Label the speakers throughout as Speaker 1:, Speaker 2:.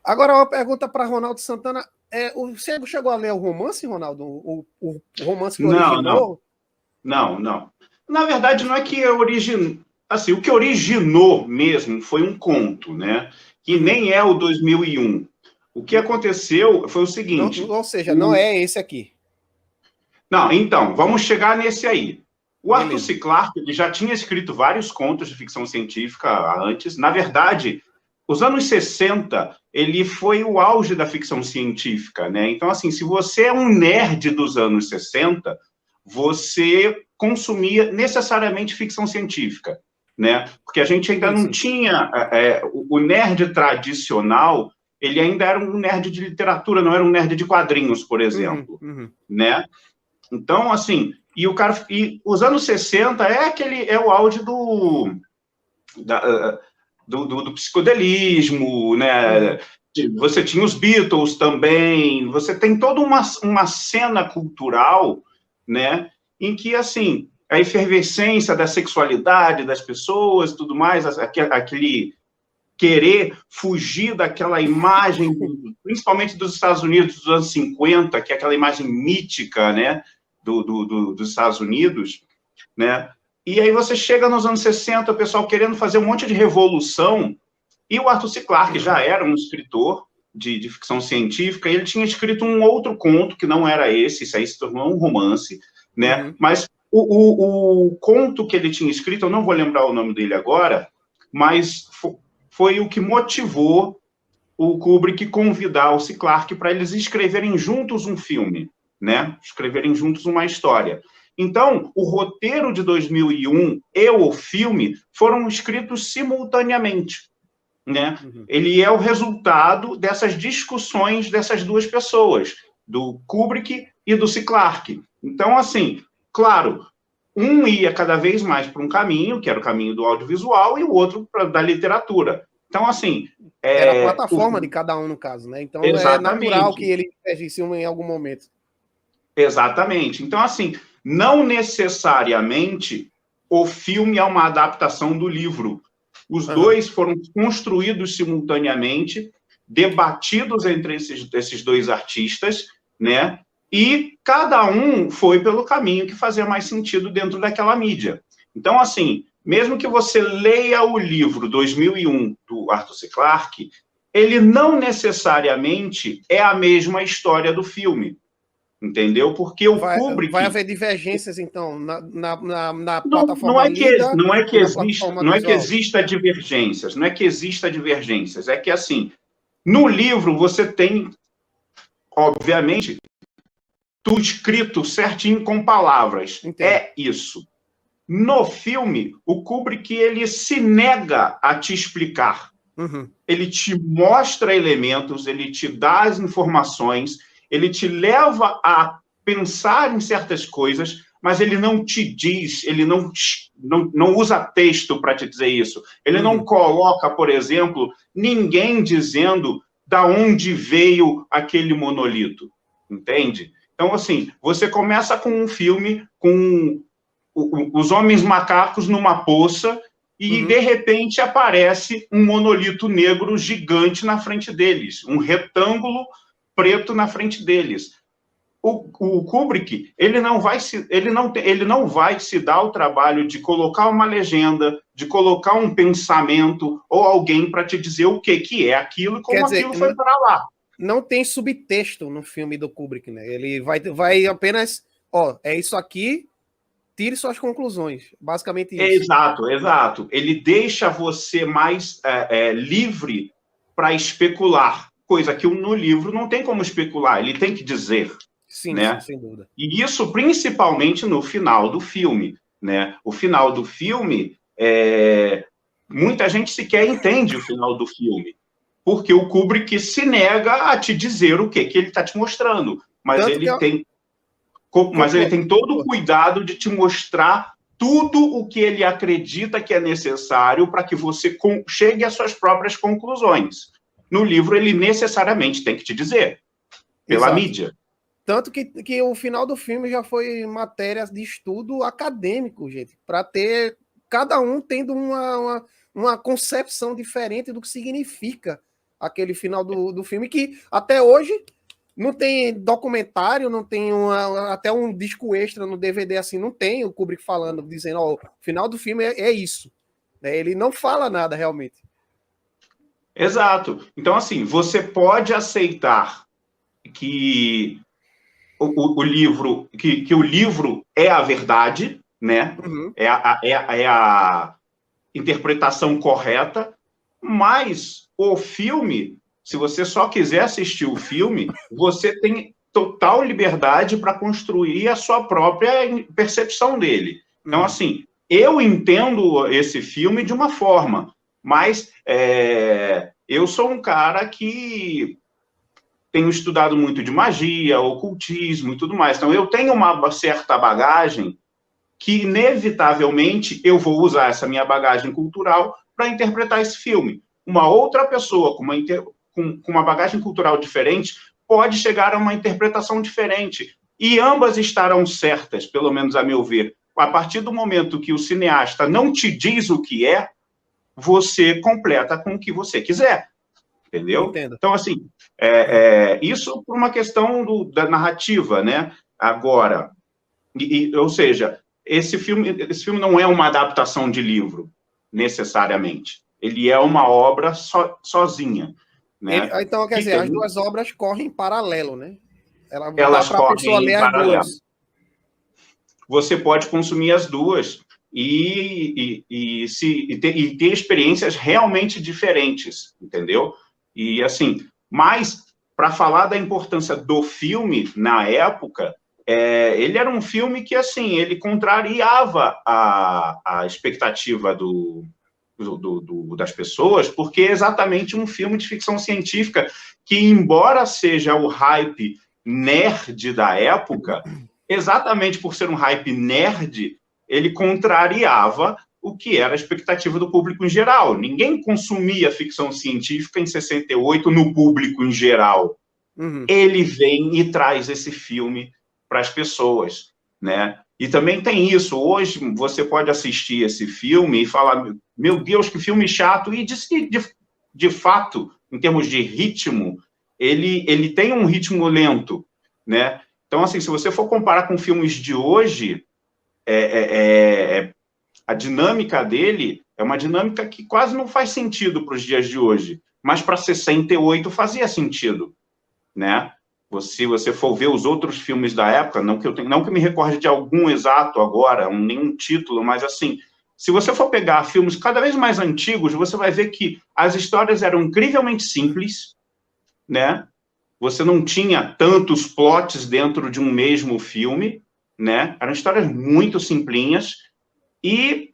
Speaker 1: Agora, uma pergunta para Ronaldo Santana. Você chegou a ler o romance, Ronaldo? O romance que
Speaker 2: Não, não,
Speaker 1: originou?
Speaker 2: não, não. Na verdade, não é que originou. Assim, o que originou mesmo foi um conto, né? Que
Speaker 1: Uhum.
Speaker 2: nem é o 2001. O que aconteceu foi o
Speaker 1: Não,
Speaker 2: seguinte.
Speaker 1: ou seja, não é esse aqui.
Speaker 2: Não, então, vamos chegar nesse aí. O Arthur
Speaker 1: Beleza.
Speaker 2: C. Clarke ele já tinha escrito vários contos de ficção científica antes. Na verdade, os anos 60, ele foi o auge da ficção científica, né? Então, assim, se você é um nerd dos anos 60, você consumia necessariamente ficção científica, né? Porque a gente ainda
Speaker 1: Sim,
Speaker 2: não
Speaker 1: sim.
Speaker 2: tinha o nerd tradicional, ele ainda era um nerd de literatura, não era um nerd de quadrinhos, por
Speaker 1: Uhum,
Speaker 2: exemplo,
Speaker 1: uhum.
Speaker 2: né? Então, assim, e os anos 60 é o auge da, do psicodelismo, né?
Speaker 1: Uhum.
Speaker 2: Você tinha os Beatles também, você tem toda uma cena cultural, né? Em que, assim, a efervescência da sexualidade das pessoas e tudo mais, aquele querer fugir daquela imagem, principalmente dos Estados Unidos dos anos 50, que é aquela imagem mítica, né, dos Estados Unidos, né? E aí você chega nos anos 60, o pessoal querendo fazer um monte de revolução, e o Arthur C. Clarke já era um escritor de ficção científica, e ele tinha escrito um outro conto, que não era esse, isso aí se tornou um romance, né?
Speaker 1: Uhum.
Speaker 2: Mas o conto que ele tinha escrito, eu não vou lembrar o nome dele agora, mas foi o que motivou o Kubrick convidar o C. Clarke para eles escreverem juntos um filme, né? Escreverem juntos uma história. Então, o roteiro de 2001 e o filme foram escritos simultaneamente, né?
Speaker 1: Uhum.
Speaker 2: Ele é o resultado dessas discussões dessas duas pessoas, do Kubrick e do C. Clarke. Então, assim, claro, um ia cada vez mais para um caminho, que era o caminho do audiovisual, e o outro da literatura. Então, assim,
Speaker 1: Era a plataforma de cada um, no caso, né? Então é natural que
Speaker 2: exatamente,
Speaker 1: ele divergisse um em algum momento.
Speaker 2: exatamente. Então, assim, não necessariamente o filme é uma adaptação do livro. Os
Speaker 1: Uhum.
Speaker 2: dois foram construídos simultaneamente, debatidos entre esses dois artistas, né? E cada um foi pelo caminho que fazia mais sentido dentro daquela mídia. Então, assim, mesmo que você leia o livro 2001 do Arthur C. Clarke, ele não necessariamente é a mesma história do filme, entendeu? Porque o
Speaker 1: Vai
Speaker 2: Kubrick
Speaker 1: haver divergências, então, na
Speaker 2: não
Speaker 1: plataforma
Speaker 2: é que
Speaker 1: lida
Speaker 2: não é que
Speaker 1: e na
Speaker 2: exista
Speaker 1: plataforma
Speaker 2: não é que
Speaker 1: audiovisual.
Speaker 2: exista divergências, não é que exista divergências, é que assim no livro você tem obviamente tudo escrito certinho com palavras,
Speaker 1: Entendo.
Speaker 2: é isso. No filme o Kubrick ele se nega a te explicar,
Speaker 1: Uhum.
Speaker 2: ele te mostra elementos, ele te dá as informações, ele te leva a pensar em certas coisas, mas ele não te diz, ele não usa texto para te dizer isso. Ele não
Speaker 1: Uhum.
Speaker 2: coloca, por exemplo, ninguém dizendo da onde veio aquele monolito, entende? Então, assim, você começa com um filme com os homens macacos numa poça e, de
Speaker 1: Uhum.
Speaker 2: repente, aparece um monolito negro gigante na frente deles, um retângulo preto na frente deles. O Kubrick ele não vai se dar o trabalho de colocar uma legenda, de colocar um pensamento ou alguém para te dizer o que é aquilo e
Speaker 1: Quer
Speaker 2: como
Speaker 1: dizer,
Speaker 2: aquilo foi para lá.
Speaker 1: não tem subtexto no filme do Kubrick, né? Ele vai apenas, ó, é isso aqui, tire suas conclusões. Basicamente isso.
Speaker 2: Exato, exato. Ele deixa você mais livre para especular, coisa que no livro não tem como especular, ele tem que dizer,
Speaker 1: Sim, sim,
Speaker 2: né?
Speaker 1: sem dúvida.
Speaker 2: E isso principalmente no final do filme, né? O final do filme, muita gente sequer entende o final do filme, porque o Kubrick se nega a te dizer o que ele está te mostrando,
Speaker 1: Tanto que
Speaker 2: mas ele
Speaker 1: conclua,
Speaker 2: tem todo o
Speaker 1: conclua.
Speaker 2: cuidado de te mostrar tudo o que ele acredita que é necessário para que você chegue às suas próprias conclusões. No livro, ele necessariamente tem que te dizer, pela
Speaker 1: Exato.
Speaker 2: mídia.
Speaker 1: Tanto que o final do filme já foi matéria de estudo acadêmico, gente, para ter cada um tendo uma concepção diferente do que significa aquele final do filme, que até hoje não tem documentário, não tem até um disco extra no DVD assim, não tem o Kubrick falando, dizendo, ó, o final do filme é isso. Né? Ele não fala nada realmente.
Speaker 2: Exato. Então, assim, você pode aceitar que o livro, que o livro é a verdade, né?
Speaker 1: Uhum.
Speaker 2: É a interpretação correta, mas o filme, se você só quiser assistir o filme, você tem total liberdade para construir a sua própria percepção dele. Então, assim, eu entendo esse filme de uma forma, mas eu sou um cara que tenho estudado muito de magia, ocultismo e tudo mais. Então, eu tenho uma certa bagagem que, inevitavelmente, eu vou usar essa minha bagagem cultural para interpretar esse filme. Uma outra pessoa com uma bagagem cultural diferente pode chegar a uma interpretação diferente. E ambas estarão certas, pelo menos a meu ver. A partir do momento que o cineasta não te diz o que é, você completa com o que você quiser. Entendeu?
Speaker 1: Entendo.
Speaker 2: Então, assim, isso por uma questão da narrativa, né? Agora, ou seja, esse filme não é uma adaptação de livro, necessariamente. Ele é uma obra sozinha. Né?
Speaker 1: Então, quer dizer, as duas obras correm em paralelo, né?
Speaker 2: Elas
Speaker 1: dá para a pessoa
Speaker 2: correm
Speaker 1: ler
Speaker 2: em
Speaker 1: as
Speaker 2: paralelo.
Speaker 1: duas.
Speaker 2: Você pode consumir as duas e ter experiências realmente diferentes, entendeu? E, assim, mas, para falar da importância do filme na época, ele era um filme que, assim, ele contrariava a expectativa das pessoas, porque é exatamente um filme de ficção científica que, embora seja o hype nerd da época, exatamente por ser um hype nerd, ele contrariava o que era a expectativa do público em geral. Ninguém consumia ficção científica em 68 no público em geral.
Speaker 1: Uhum.
Speaker 2: Ele vem e traz esse filme para as pessoas, né? E também tem isso. Hoje você pode assistir esse filme e falar, meu Deus, que filme chato. E de fato, em termos de ritmo, ele tem um ritmo lento, né? Então, assim, se você for comparar com filmes de hoje, a dinâmica dele é uma dinâmica que quase não faz sentido para os dias de hoje, mas para 68 fazia sentido, né? Se você for ver os outros filmes da época, não que eu me recorde de algum exato agora, nenhum título, mas assim, se você for pegar filmes cada vez mais antigos, você vai ver que as histórias eram incrivelmente simples, né? Você não tinha tantos plots dentro de um mesmo filme, né? Eram histórias muito simplinhas e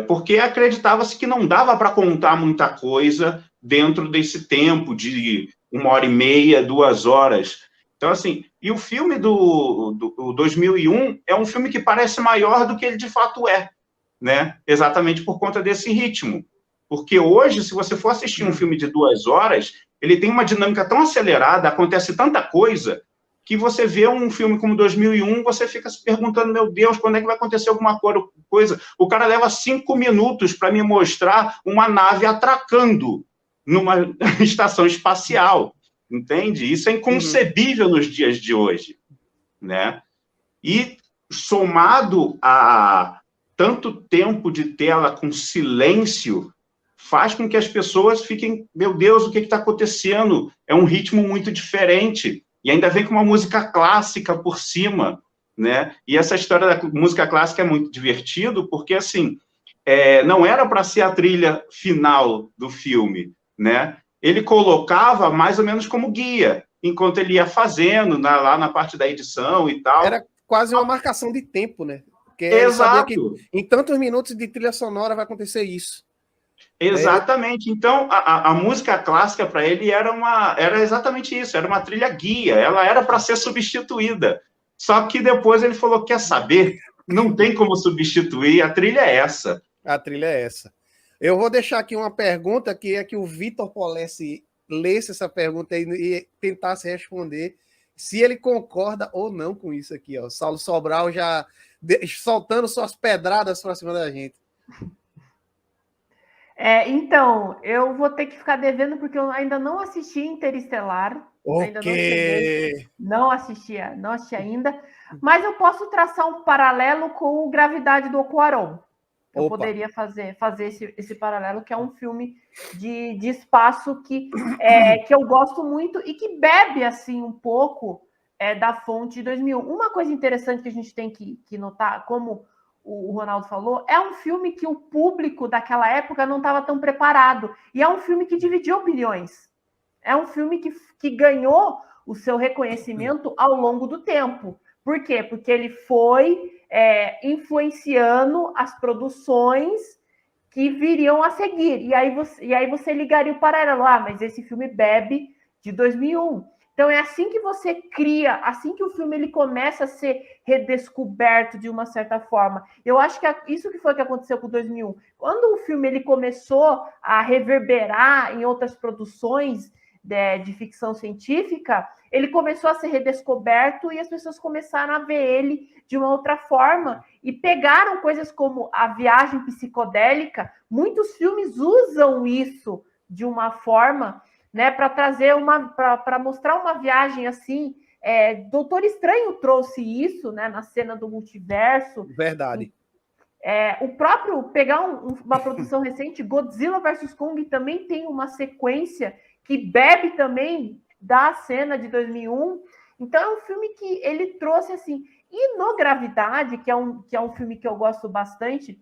Speaker 2: porque acreditava-se que não dava para contar muita coisa dentro desse tempo de 1h30, 2 horas. Então, assim, e o filme do 2001 é um filme que parece maior do que ele de fato é, né? Exatamente por conta desse ritmo. Porque hoje, se você for assistir um filme de 2 horas, ele tem uma dinâmica tão acelerada, acontece tanta coisa, que você vê um filme como 2001, você fica se perguntando, meu Deus, quando é que vai acontecer alguma coisa? O cara leva 5 minutos para me mostrar uma nave atracando numa estação espacial, entende? Isso é inconcebível nos dias de hoje, né? E somado a tanto tempo de tela com silêncio, faz com que as pessoas fiquem, meu Deus, o que está acontecendo? É um ritmo muito diferente. E ainda vem com uma música clássica por cima, né? E essa história da música clássica é muito divertido, porque, assim, não era para ser a trilha final do filme, né? Ele colocava mais ou menos como guia, enquanto ele ia fazendo, lá na parte da edição e tal.
Speaker 1: Era quase uma marcação de tempo, né? Porque
Speaker 2: Exato.
Speaker 1: ele sabia que em tantos minutos de trilha sonora vai acontecer isso.
Speaker 2: Exatamente. Então, a música clássica para ele era exatamente isso, era uma trilha guia, ela era para ser substituída. Só que depois ele falou, quer saber? Não tem como substituir, a trilha é essa.
Speaker 1: A trilha é essa. Eu vou deixar aqui uma pergunta que é que o Vitor Polessi lesse essa pergunta e tentasse responder se ele concorda ou não com isso aqui. Ó. Saulo Sobral já soltando suas pedradas para cima da gente.
Speaker 3: Então, eu vou ter que ficar devendo, porque eu ainda não assisti Interestelar. Ainda não cheguei. Não assisti ainda. Mas eu posso traçar um paralelo com o Gravidade do Cuarón. Eu poderia fazer esse paralelo, que é um filme de espaço que eu gosto muito e que bebe assim um pouco da fonte de 2001. Uma coisa interessante que a gente tem que notar, como o Ronaldo falou, é um filme que o público daquela época não estava tão preparado. E é um filme que dividiu opiniões. É um filme que ganhou o seu reconhecimento ao longo do tempo. Por quê? Porque ele foi influenciando as produções que viriam a seguir. E aí você ligaria o paralelo. Mas esse filme bebe de 2001. Então é assim que você cria, assim que o filme ele começa a ser redescoberto de uma certa forma. Eu acho que isso que foi que aconteceu com 2001. Quando o filme ele começou a reverberar em outras produções de ficção científica, ele começou a ser redescoberto e as pessoas começaram a ver ele de uma outra forma e pegaram coisas como a viagem psicodélica. Muitos filmes usam isso de uma forma, né, para trazer para mostrar uma viagem assim. Doutor Estranho trouxe isso, né, na cena do multiverso.
Speaker 1: Verdade.
Speaker 3: O próprio, pegar uma produção recente, Godzilla vs. Kong, também tem uma sequência que bebe também da cena de 2001. Então é um filme que ele trouxe assim. E no Gravidade, que é um filme que eu gosto bastante,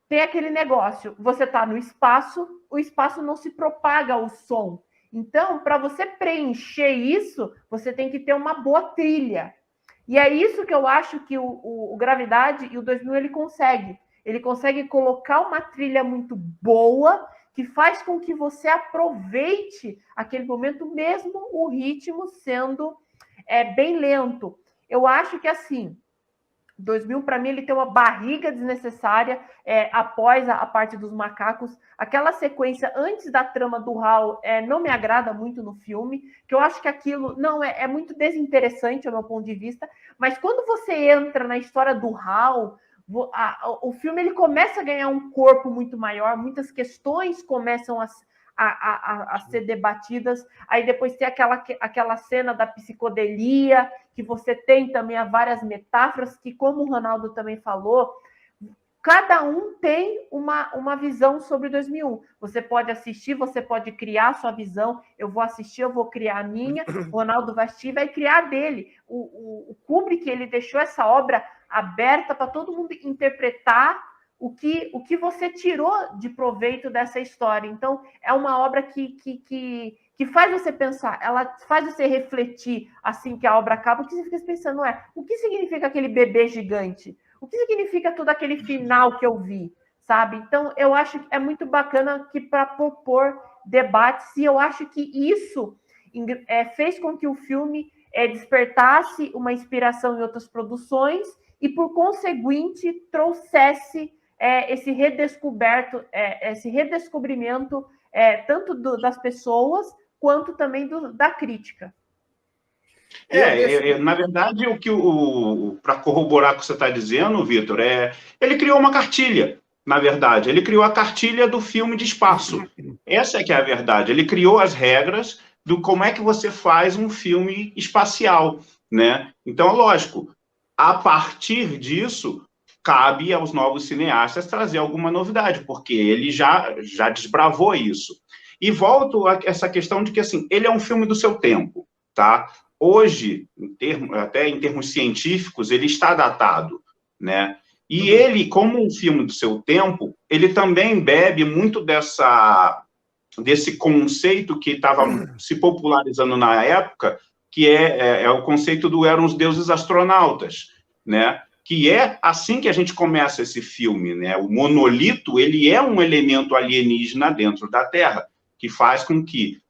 Speaker 3: tem aquele negócio, você está no espaço, o espaço não se propaga o som. Então, para você preencher isso, você tem que ter uma boa trilha. E é isso que eu acho que o Gravidade e o 2000 ele consegue. Ele consegue colocar uma trilha muito boa, que faz com que você aproveite aquele momento, mesmo o ritmo sendo bem lento. Eu acho que, assim, 2000, para mim, ele tem uma barriga desnecessária após a parte dos macacos. Aquela sequência antes da trama do HAL não me agrada muito no filme, que eu acho que aquilo não é muito desinteressante, ao meu ponto de vista, mas quando você entra na história do HAL, o filme ele começa a ganhar um corpo muito maior, muitas questões começam a ser debatidas. Aí depois tem aquela cena da psicodelia, que você tem também várias metáforas, que, como o Ronaldo também falou, cada um tem uma visão sobre 2001. Você pode assistir, você pode criar a sua visão. Eu vou assistir, eu vou criar a minha. O Ronaldo vai assistir, vai criar a dele. O Kubrick, ele deixou essa obra aberta para todo mundo interpretar o que você tirou de proveito dessa história. Então, é uma obra que faz você pensar, ela faz você refletir assim que a obra acaba, o que você fica pensando, o que significa aquele bebê gigante? O que significa todo aquele final que eu vi, sabe? Então, eu acho que é muito bacana que para propor debates, e eu acho que isso fez com que o filme despertasse uma inspiração em outras produções e, por conseguinte, trouxesse esse redescobrimento tanto das pessoas quanto também da crítica.
Speaker 2: Na verdade, para corroborar o que você está dizendo, Vitor, ele criou uma cartilha, na verdade. Ele criou a cartilha do filme de espaço. Essa é que é a verdade. Ele criou as regras do como é que você faz um filme espacial, né? Então, lógico, a partir disso, cabe aos novos cineastas trazer alguma novidade, porque ele já desbravou isso. E volto a essa questão de que, assim, ele é um filme do seu tempo, tá? Hoje, até em termos científicos, ele está datado, né? E ele, como um filme do seu tempo, ele também bebe muito desse conceito que estava se popularizando na época, que é o conceito do eram os deuses astronautas, né? Que é assim que a gente começa esse filme, né? O monolito, ele é um elemento alienígena dentro da Terra, que faz com que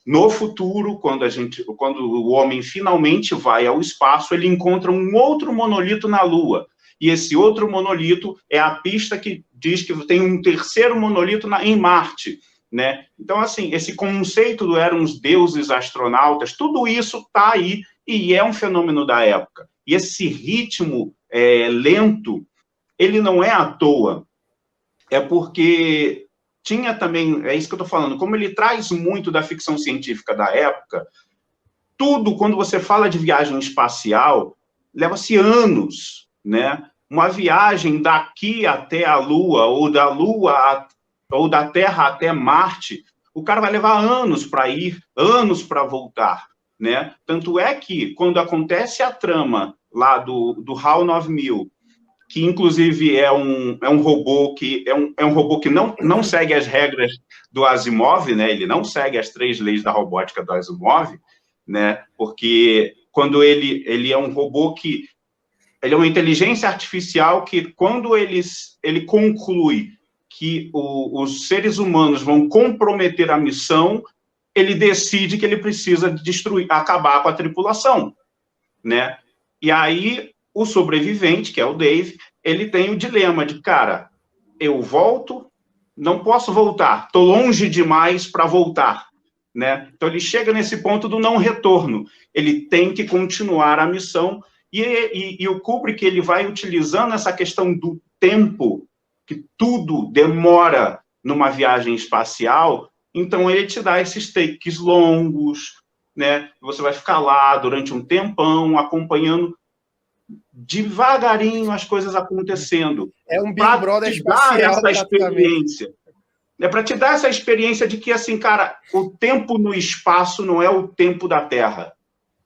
Speaker 2: no futuro, quando o homem finalmente vai ao espaço, ele encontra um outro monolito na Lua. E esse outro monolito é a pista que diz que tem um terceiro monolito em Marte, né? Então, assim, esse conceito do eram os deuses astronautas, tudo isso está aí e é um fenômeno da época. E esse ritmo lento ele não é à toa. É porque tinha também, é isso que eu estou falando, como ele traz muito da ficção científica da época, tudo, quando você fala de viagem espacial, leva-se anos, né? Uma viagem daqui até a Lua, ou da Lua, ou da Terra até Marte, o cara vai levar anos para ir, anos para voltar, né? Tanto é que, quando acontece a trama lá do HAL 9000, que inclusive é um robô que não segue as regras do Asimov, né? Ele não segue as 3 leis da robótica do Asimov, né? Porque quando ele é um robô que ele é uma inteligência artificial que, quando ele conclui que os seres humanos vão comprometer a missão, ele decide que ele precisa acabar com a tripulação, né? E aí o sobrevivente, que é o Dave, ele tem o dilema de, cara, eu volto, não posso voltar, estou longe demais para voltar, né? Então ele chega nesse ponto do não retorno, ele tem que continuar a missão, e o Kubrick, ele vai utilizando essa questão do tempo, que tudo demora numa viagem espacial, então ele te dá esses takes longos, né? Você vai ficar lá durante um tempão, acompanhando devagarinho as coisas acontecendo.
Speaker 1: É um Big Brother espacial,
Speaker 2: essa experiência. É para te dar essa experiência de que, assim, cara, o tempo no espaço não é o tempo da Terra,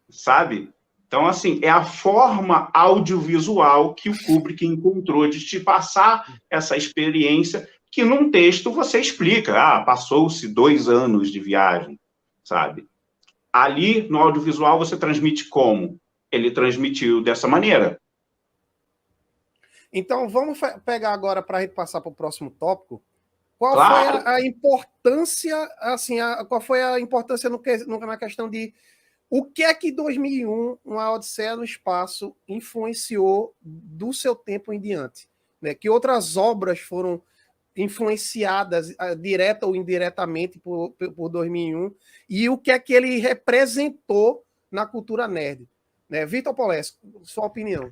Speaker 2: sabe? Então, assim, é a forma audiovisual que o Kubrick encontrou de te passar essa experiência, que num texto você explica, passou-se 2 anos de viagem, sabe? Ali, no audiovisual, você transmite como? Ele transmitiu dessa maneira.
Speaker 1: Então, vamos pegar agora para a gente passar para o próximo tópico. Qual
Speaker 2: Claro.
Speaker 1: foi a importância, assim, qual foi a importância na questão de o que é que 2001, uma Odisseia no Espaço, influenciou do seu tempo em diante? Né? Que outras obras foram influenciadas, direta ou indiretamente, por 2001, e o que é que ele representou na cultura nerd? Né? Vitor Polesco, sua opinião.